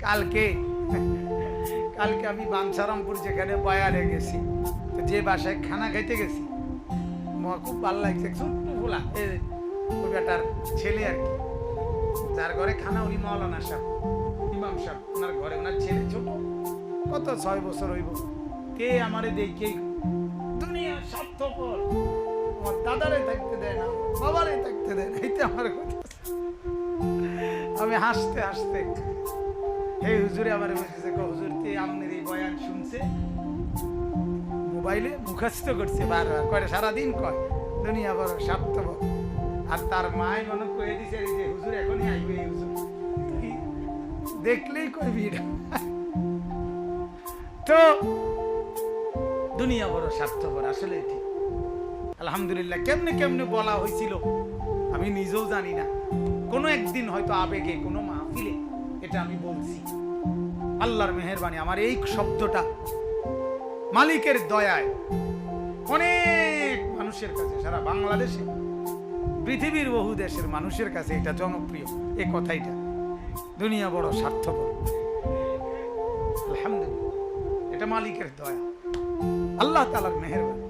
কালকে কালকে আমি বাঞ্ছারামপুর যেখানে বয়ারে গেছি, তো যে বাসায় খানা খাইতে গেছি, আমার খুব ভালো লাগছে। ছোট্ট ফোলা ওই বেটার ছেলে আর কি, যার ঘরে খানা, উনি মাওলানা সাহেব, ইমাম সাহেব, ওনার ঘরে ওনার ছেলে ছোট, কত 6 বছর হইব। কে আমারে দেখে দুনিয়া স্বার্থপর, আমার দাদারে থাকতে দেয় না, বাবারে থাকতে দেয় না, এইটা আমার কথা। আমি হাসতে হাসতে, হে হুজুরে আমার বলতেছে, হুজুর তে আপনার এই বয়ান শুনছে, মোবাইলে মুখস্থ করছে বারবার, কয় সারাদিন কয় দুনিয়া বড় স্বার্থপর। আর তার মায় মনে করে দিছে যে হুজুর এখনই আইবে, এই হুজুর দেখলেই কই ভিড়। তো দুনিয়া বড় স্বার্থপর, আসলে ঠিক। আলহামদুলিল্লাহ, কেমনে কেমনে বলা হয়েছিল আমি নিজেও জানি না। কোনো একদিন হয়তো আবেগে কোনো মাহফিলে এটা আমি বলছি। আল্লাহর মেহেরবানি, আমার এই শব্দটা মালিকের দয়ায় অনেক মানুষের কাছে, সারা বাংলাদেশে, পৃথিবীর বহু দেশের মানুষের কাছে এটা জনপ্রিয়, এই কথাইটা, দুনিয়া বড় স্বার্থপর। আলহামদুলিল্লাহ, এটা মালিকের দয়া, আল্লাহ তাআলার মেহেরবানি।